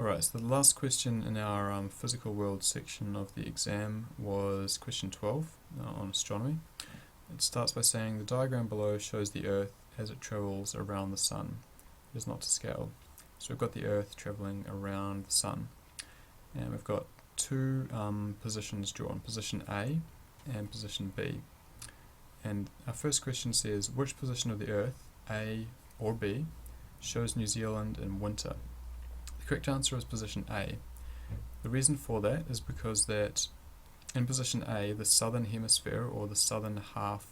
Alright, so the last question in our physical world section of the exam was question 12 on astronomy. It starts by saying the diagram below shows the Earth as it travels around the Sun. It is not to scale. So we've got the Earth travelling around the Sun. And we've got two positions drawn, position A and position B. And our first question says, which position of the Earth, A or B, shows New Zealand in winter? The correct answer is position A. The reason for that is because that in position A, the southern hemisphere, or the southern half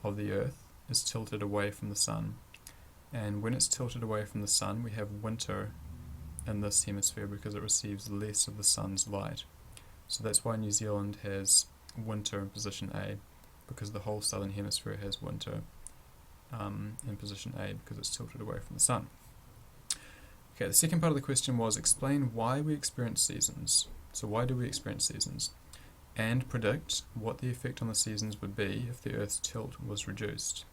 of the Earth, is tilted away from the Sun. And when it's tilted away from the Sun, we have winter in this hemisphere because it receives less of the Sun's light. So that's why New Zealand has winter in position A, because the whole southern hemisphere has winter in position A because it's tilted away from the Sun. Okay, the second part of the question was explain why we experience seasons. So why do we experience seasons? And predict what the effect on the seasons would be if the Earth's tilt was reduced.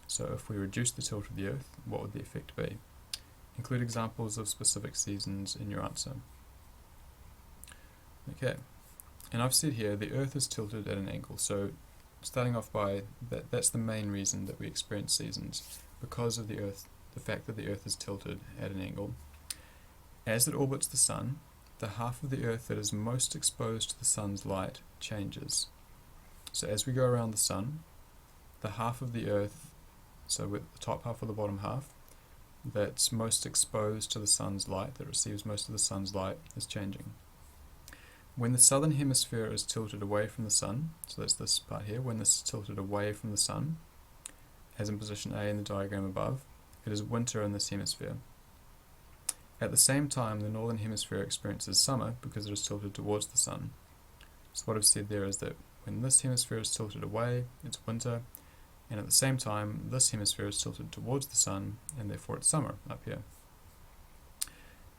So if we reduce the tilt of the Earth, what would the effect be? Include examples of specific seasons in your answer. Okay, and I've said here the Earth is tilted at an angle. So starting off by that's the main reason that we experience seasons, because of the fact that the Earth is tilted at an angle. As it orbits the Sun, the half of the Earth that is most exposed to the Sun's light changes. So as we go around the Sun, the half of the Earth, so with the top half or the bottom half, that's most exposed to the Sun's light, that receives most of the Sun's light, is changing. When the southern hemisphere is tilted away from the Sun, so that's this part here, when this is tilted away from the Sun, as in position A in the diagram above, it is winter in this hemisphere. At the same time, the northern hemisphere experiences summer because it is tilted towards the Sun. So what I've said there is that when this hemisphere is tilted away, it's winter, and at the same time, this hemisphere is tilted towards the Sun, and therefore it's summer up here.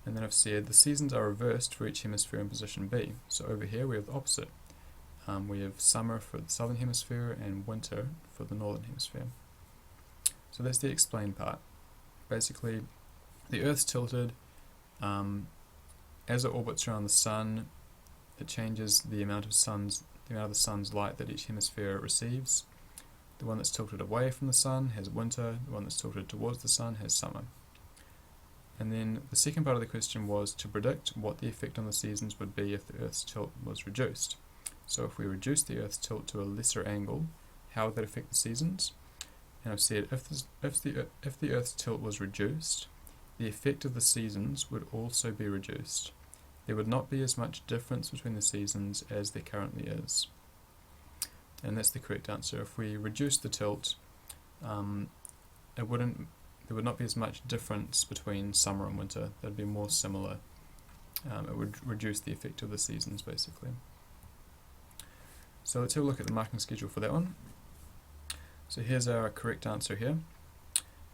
And then I've said the seasons are reversed for each hemisphere in position B. So over here we have the opposite. We have summer for the southern hemisphere and winter for the northern hemisphere. So that's the explain part. Basically, the Earth's tilted. As it orbits around the Sun, it changes the amount of the Sun's light that each hemisphere receives. The one that's tilted away from the Sun has winter. The one that's tilted towards the Sun has summer. And then the second part of the question was to predict what the effect on the seasons would be if the Earth's tilt was reduced. So if we reduce the Earth's tilt to a lesser angle, how would that affect the seasons? And I've said if the Earth's tilt was reduced, the effect of the seasons would also be reduced. There would not be as much difference between the seasons as there currently is. And that's the correct answer. If we reduce the tilt, there would not be as much difference between summer and winter. They'd be more similar. It would reduce the effect of the seasons, basically. So let's have a look at the marking schedule for that one. So here's our correct answer here.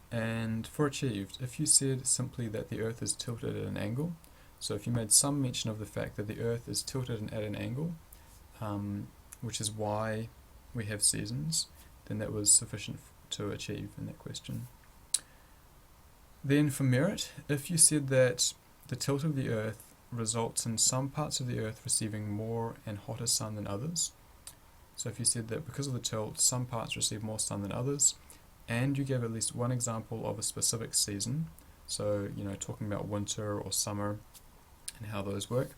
And for achieved, if you said simply that the Earth is tilted at an angle, so if you made some mention of the fact that the Earth is tilted at an angle, which is why we have seasons, then that was sufficient to achieve in that question. Then for merit, if you said that the tilt of the Earth results in some parts of the Earth receiving more and hotter sun than others, so if you said that because of the tilt, some parts receive more sun than others, and you gave at least one example of a specific season, so talking about winter or summer and how those work,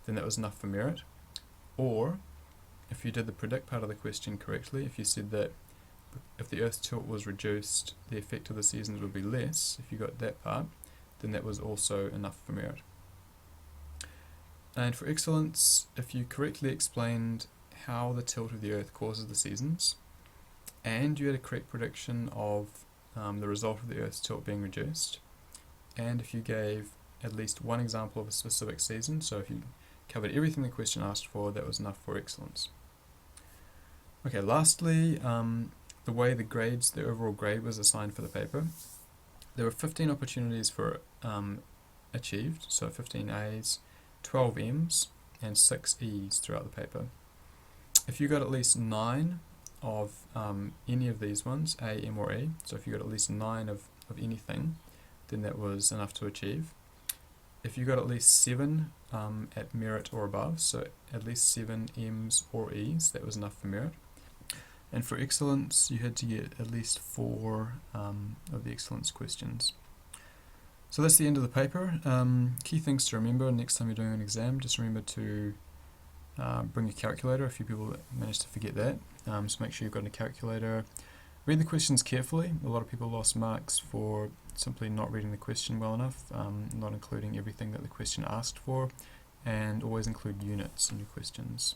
then that was enough for merit. Or if you did the predict part of the question correctly, if you said that if the Earth's tilt was reduced, the effect of the seasons would be less, if you got that part, then that was also enough for merit. And for excellence, if you correctly explained how the tilt of the Earth causes the seasons, and you had a correct prediction of the result of the Earth's tilt being reduced, and if you gave at least one example of a specific season, so if you covered everything the question asked for, that was enough for excellence. Okay, lastly, the way the overall grade was assigned for the paper. There were 15 opportunities for achieved, so 15 A's, 12 M's, and 6 E's throughout the paper. If you got at least 9 of any of these ones, A, M, or E, so if you got at least 9 of anything, then that was enough to achieve. if you got at least 7 at merit or above, so at least 7 M's or E's, that was enough for merit. And for excellence, you had to get at least 4 of the excellence questions. So that's the end of the paper. Key things to remember next time you're doing an exam, just remember to bring a calculator. A few people managed to forget that, so make sure you've got a calculator. Read the questions carefully. A lot of people lost marks for simply not reading the question well enough, not including everything that the question asked for, and always include units in your questions.